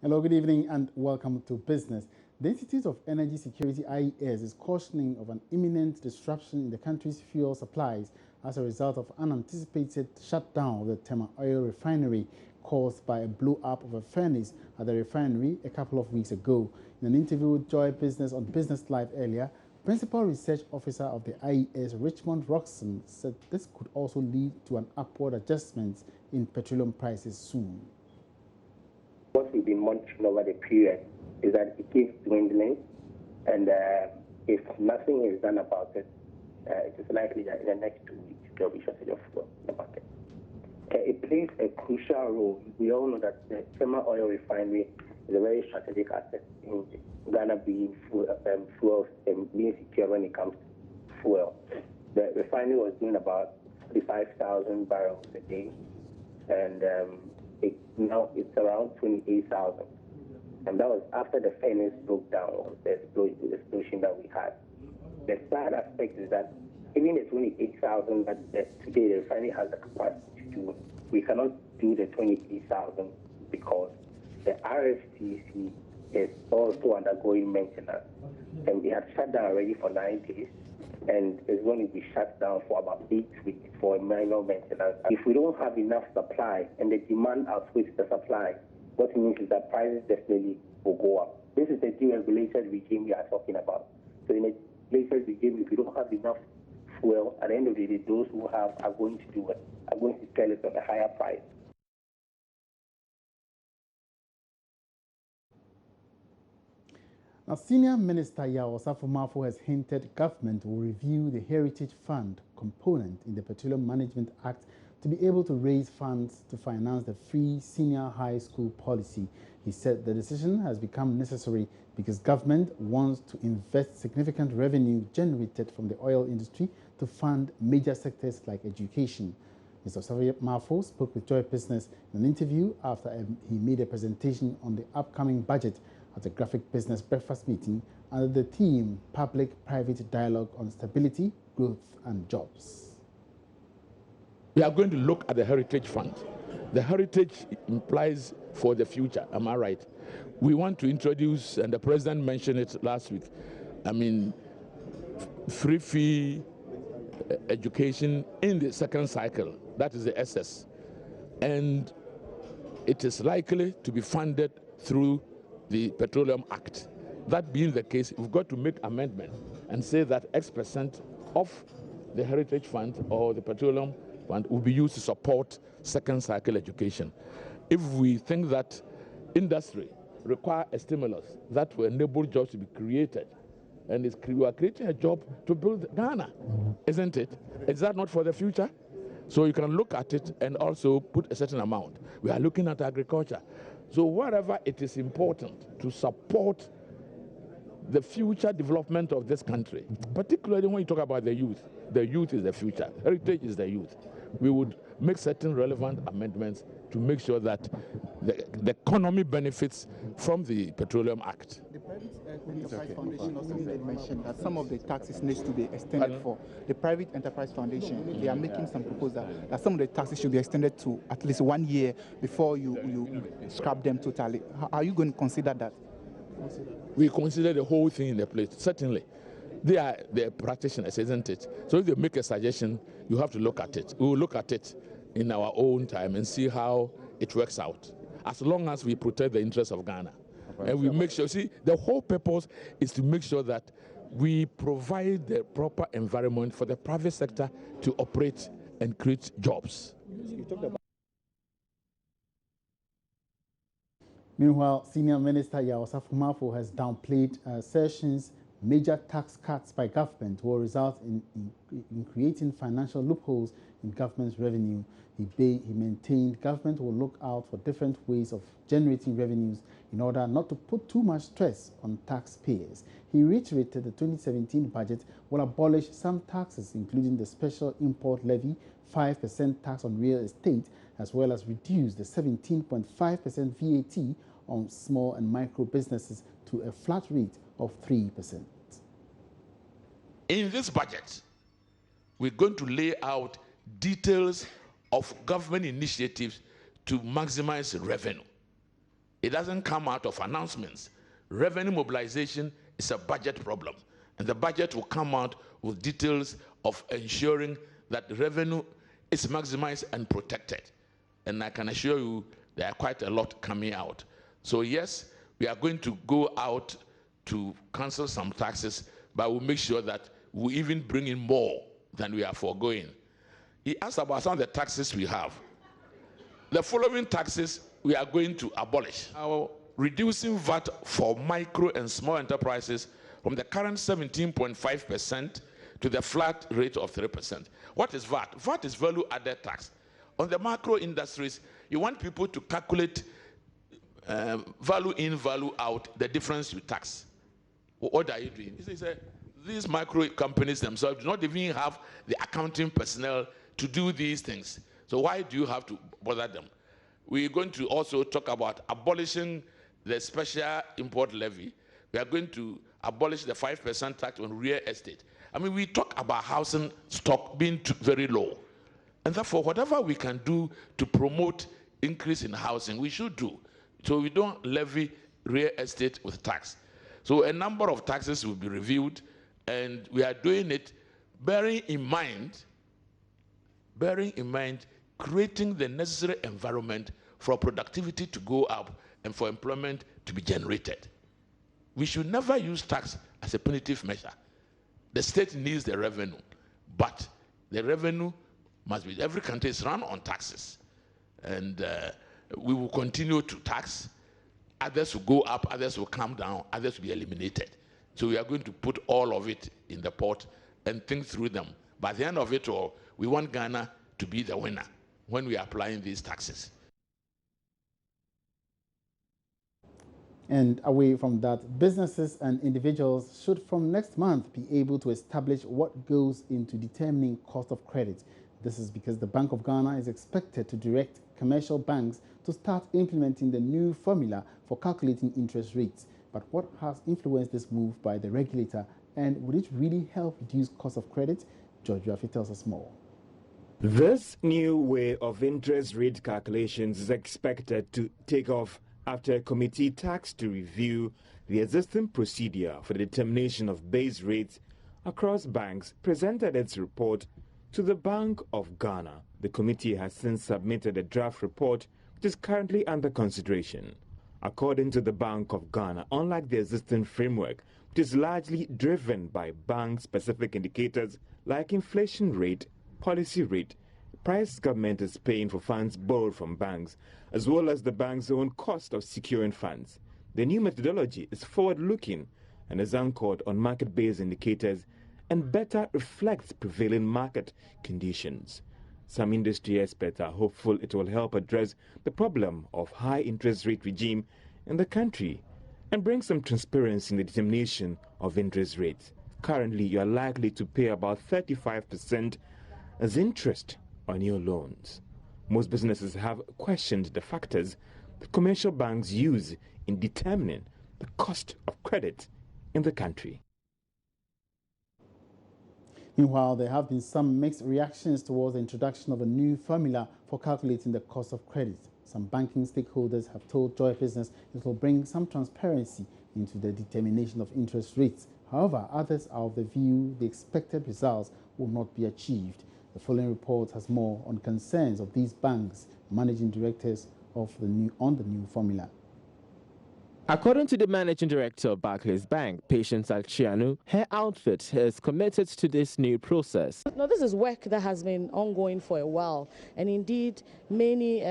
Hello, good evening, and welcome to Business. The Institute of Energy Security, IES, is cautioning of an imminent disruption in the country's fuel supplies as a result of unanticipated shutdown of the Tema Oil Refinery caused by a blow-up of a furnace at the refinery a couple of weeks ago. In an interview with Joy Business on Business Live earlier, Principal Research Officer of the IES, Richmond Roxon, said this could also lead to an upward adjustment in petroleum prices soon. What we've been monitoring over the period is that it keeps dwindling, and if nothing is done about it, it is likely that in the next 2 weeks there will be shortage of fuel in the market. It plays a crucial role. We all know that the Tema Oil Refinery is a very strategic asset in Ghana being fuel and being secure when it comes to fuel. The refinery was doing about 45,000 barrels a day, and now it's around 28,000. And that was after the furnace broke down, the explosion that we had. The sad aspect is that even the 28,000 that today the refinery has the capacity to do, we cannot do the 28,000 because the RFCC is also undergoing maintenance. And we had shut down already for 9 days, and it's going to be shut down for about 8 weeks for a minor maintenance. If we don't have enough supply and the demand outweighs the supply, what it means is that prices definitely will go up. This is the deregulated regime we are talking about. So in a deregulated regime, if you don't have enough fuel, at the end of the day, those who have are going to do it, are going to sell it at a higher price. Now, Senior Minister Yaw Osafo-Maafo has hinted government will review the Heritage Fund component in the Petroleum Management Act to be able to raise funds to finance the free senior high school policy. He said the decision has become necessary because government wants to invest significant revenue generated from the oil industry to fund major sectors like education. Mr. Osafo-Maafo spoke with Joy Business in an interview after he made a presentation on the upcoming budget at a graphic business breakfast meeting under the theme Public-Private Dialogue on Stability, Growth and Jobs. We are going to look at the Heritage Fund. The heritage implies for the future, am I right? We want to introduce, and the President mentioned it last week, free fee education in the second cycle, that is the SS. And it is likely to be funded through the Petroleum Act. That being the case, we've got to make amendment and say that X% of the Heritage Fund or the Petroleum Fund will be used to support second cycle education. If we think that industry require a stimulus that will enable jobs to be created, and we are creating a job to build Ghana, isn't it? Is that not for the future? So you can look at it and also put a certain amount. We are looking at agriculture. So wherever it is important to support the future development of this country, particularly when you talk about the youth is the future, heritage is the youth, we would make certain relevant amendments to make sure that the economy benefits from the Petroleum Act. The Private Enterprise Foundation also mentioned that some of the taxes needs to be extended for the Private Enterprise Foundation. They are making some proposal that some of the taxes should be extended to at least 1 year before you scrap them totally. Are you going to consider that? We consider the whole thing in the plate, certainly. They are the practitioners, isn't it? So if they make a suggestion, you have to look at it. We will look at it in our own time and see how it works out, as long as we protect the interests of Ghana. And we make sure, see, the whole purpose is to make sure that we provide the proper environment for the private sector to operate and create jobs. Meanwhile, Senior Minister Yaw Osafo-Maafo has downplayed assertions major tax cuts by government will result in creating financial loopholes in government's revenue. He maintained government will look out for different ways of generating revenues in order not to put too much stress on taxpayers. He reiterated the 2017 budget will abolish some taxes, including the special import levy, 5% tax on real estate, as well as reduce the 17.5% VAT on small and micro businesses to a flat rate of 3%. In this budget, we're going to lay out details of government initiatives to maximize revenue. It doesn't come out of announcements. Revenue mobilization is a budget problem, and the budget will come out with details of ensuring that revenue is maximized and protected. And I can assure you there are quite a lot coming out. So yes, we are going to go out to cancel some taxes, but we'll make sure that we even bring in more than we are foregoing. He asked about some of the taxes we have. The following taxes we are going to abolish. Our reducing VAT for micro and small enterprises from the current 17.5% to the flat rate of 3%. What is VAT? VAT is value added tax. On the macro industries, you want people to calculate value in, value out, the difference you tax. What are you doing? He says, these micro companies themselves do not even have the accounting personnel to do these things. So why do you have to bother them? We're going to also talk about abolishing the special import levy. We are going to abolish the 5% tax on real estate. I mean, we talk about housing stock being very low. And therefore, whatever we can do to promote increase in housing, we should do. So we don't levy real estate with tax. So a number of taxes will be reviewed, and we are doing it bearing in mind creating the necessary environment for productivity to go up and for employment to be generated. We should never use tax as a punitive measure. The state needs the revenue, but the revenue must be, every country is run on taxes. And we will continue to tax. Others will go up, others will come down, others will be eliminated. So we are going to put all of it in the pot and think through them. By the end of it all, we want Ghana to be the winner when we are applying these taxes. And away from that, businesses and individuals should from next month be able to establish what goes into determining cost of credit. This is because the Bank of Ghana is expected to direct commercial banks to start implementing the new formula for calculating interest rates. But what has influenced this move by the regulator, and would it really help reduce cost of credit? George Rafi tells us more. This new way of interest rate calculations is expected to take off after a committee tasked to review the existing procedure for the determination of base rates across banks presented its report to the Bank of Ghana. The committee has since submitted a draft report which is currently under consideration. According to the Bank of Ghana, unlike the existing framework, which is largely driven by bank-specific indicators like inflation rate, policy rate, price government is paying for funds borrowed from banks, as well as the bank's own cost of securing funds. The new methodology is forward-looking and is anchored on market-based indicators and better reflects prevailing market conditions. Some industry experts are hopeful it will help address the problem of high interest rate regime in the country and bring some transparency in the determination of interest rates. Currently, you are likely to pay about 35% as interest on your loans. Most businesses have questioned the factors that commercial banks use in determining the cost of credit in the country. Meanwhile, there have been some mixed reactions towards the introduction of a new formula for calculating the cost of credit. Some banking stakeholders have told Joy Business it will bring some transparency into the determination of interest rates. However, others are of the view the expected results will not be achieved. The following report has more on concerns of these banks, managing directors of the new formula. According to the managing director of Barclays Bank, Patience Alchianu, her outfit is committed to this new process. Now, this is work that has been ongoing for a while, and indeed, many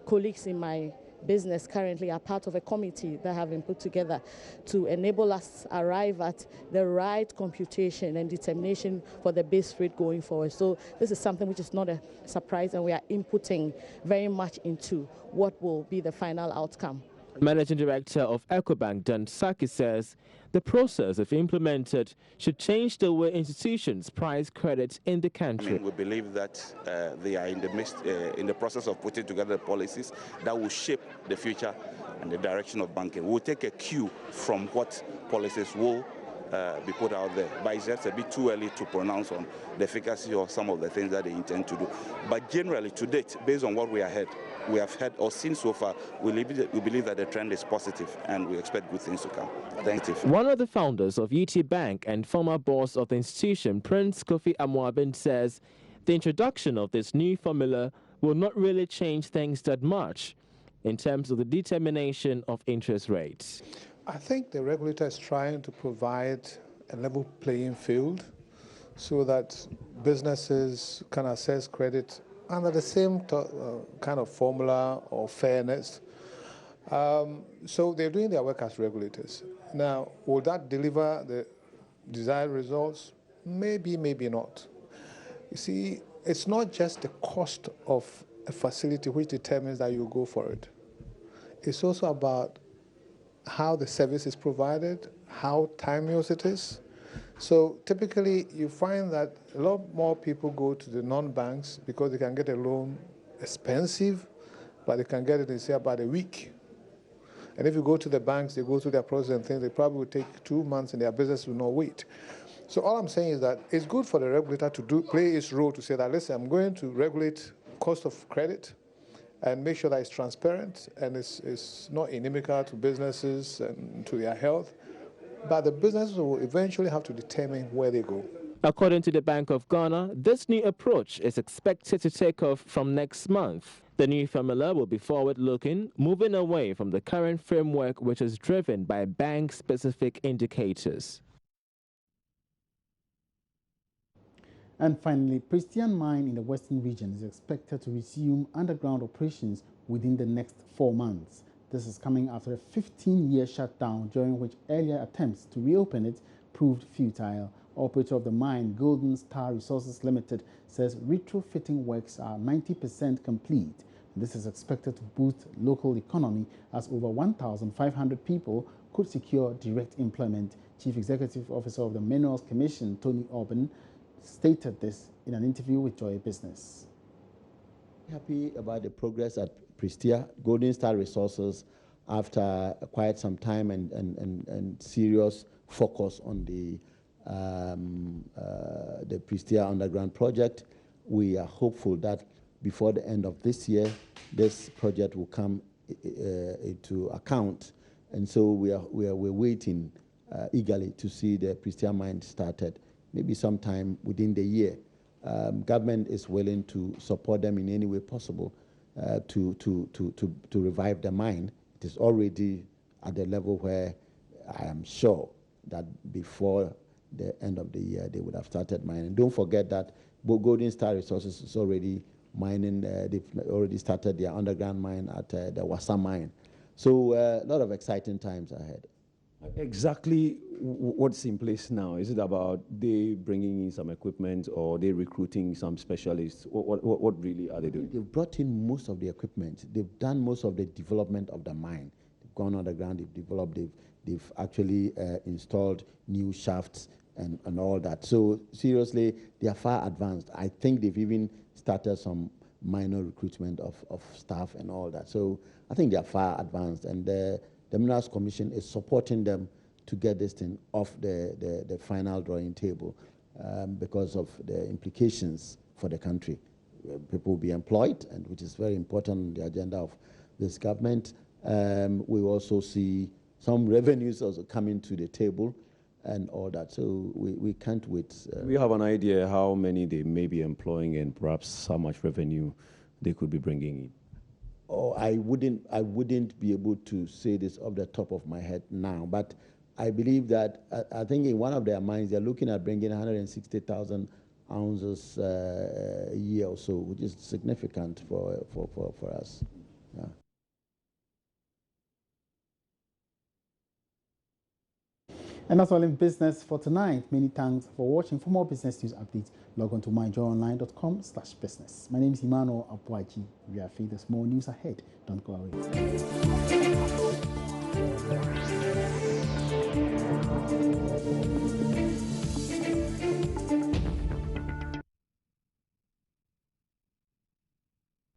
colleagues in my business currently are part of a committee that have been put together to enable us arrive at the right computation and determination for the base rate going forward. So this is something which is not a surprise, and we are inputting very much into what will be the final outcome. Managing Director of Ecobank, Dan Saki, says the process, if implemented, should change the way institutions price credit in the country. We believe that they are in the process of putting together policies that will shape the future and the direction of banking. We'll take a cue from what policies will be put out there. But it's just a bit too early to pronounce on the efficacy of some of the things that they intend to do. But generally, to date, based on what we have heard, we have heard or seen so far, we believe that the trend is positive and we expect good things to come. Thank you. One of the founders of UT Bank and former boss of the institution, Prince Kofi Amoabin, says the introduction of this new formula will not really change things that much in terms of the determination of interest rates. I think the regulator is trying to provide a level playing field so that businesses can access credit under the same kind of formula or fairness. So they're doing their work as regulators. Now, will that deliver the desired results? Maybe, maybe not. You see, it's not just the cost of a facility which determines that you go for it. It's also about how the service is provided, how timeous it is. So typically you find that a lot more people go to the non-banks because they can get a loan expensive, but they can get it in, say, about a week. And if you go to the banks, they go through their process and things, they probably will take 2 months and their business will not wait. So all I'm saying is that it's good for the regulator to play its role to say that, listen, I'm going to regulate cost of credit and make sure that it's transparent and it's not inimical to businesses and to their health. But the businesses will eventually have to determine where they go. According to the Bank of Ghana, this new approach is expected to take off from next month. The new formula will be forward-looking, moving away from the current framework, which is driven by bank-specific indicators. And finally, Pristine Mine in the Western region is expected to resume underground operations within the next 4 months. This is coming after a 15-year shutdown during which earlier attempts to reopen it proved futile. Operator of the mine, Golden Star Resources Limited, says retrofitting works are 90% complete. This is expected to boost local economy as over 1,500 people could secure direct employment. Chief Executive Officer of the Minerals Commission, Tony Orban, stated this in an interview with Joy Business. Happy about the progress at Prestea. Golden Star Resources, after quite some time and serious focus on the Prestea underground project, we are hopeful that before the end of this year, this project will come into account. And so we're waiting eagerly to see the Prestea mine started, maybe sometime within the year. Government is willing to support them in any way possible to revive the mine. It is already at the level where I am sure that before the end of the year they would have started mining. Don't forget that Golden Star Resources is already mining. They've already started their underground mine at the Wassa mine. So a lot of exciting times ahead. Exactly what's in place now? Is it about they bringing in some equipment or they recruiting some specialists? What really are they doing? They've brought in most of the equipment. They've done most of the development of the mine. They've gone underground, they've developed, they've actually installed new shafts and all that. So seriously, they are far advanced. I think they've even started some minor recruitment of staff and all that. So I think they are far advanced, and the Minerals Commission is supporting them to get this thing off the final drawing table because of the implications for the country. People will be employed, and which is very important on the agenda of this government. We also see some revenues also coming to the table and all that. So we can't wait. We have an idea how many they may be employing and perhaps how much revenue they could be bringing in. Oh, I wouldn't be able to say this off the top of my head now, but I believe that I think in one of their mines they're looking at bringing 160,000 ounces a year or so, which is significant for us. Yeah. And that's all in business for tonight. Many thanks for watching. For more business news updates, log on to myjoyonline.com/business. My name is Emmanuel Abuaji. We are feeding us more news ahead. Don't go away.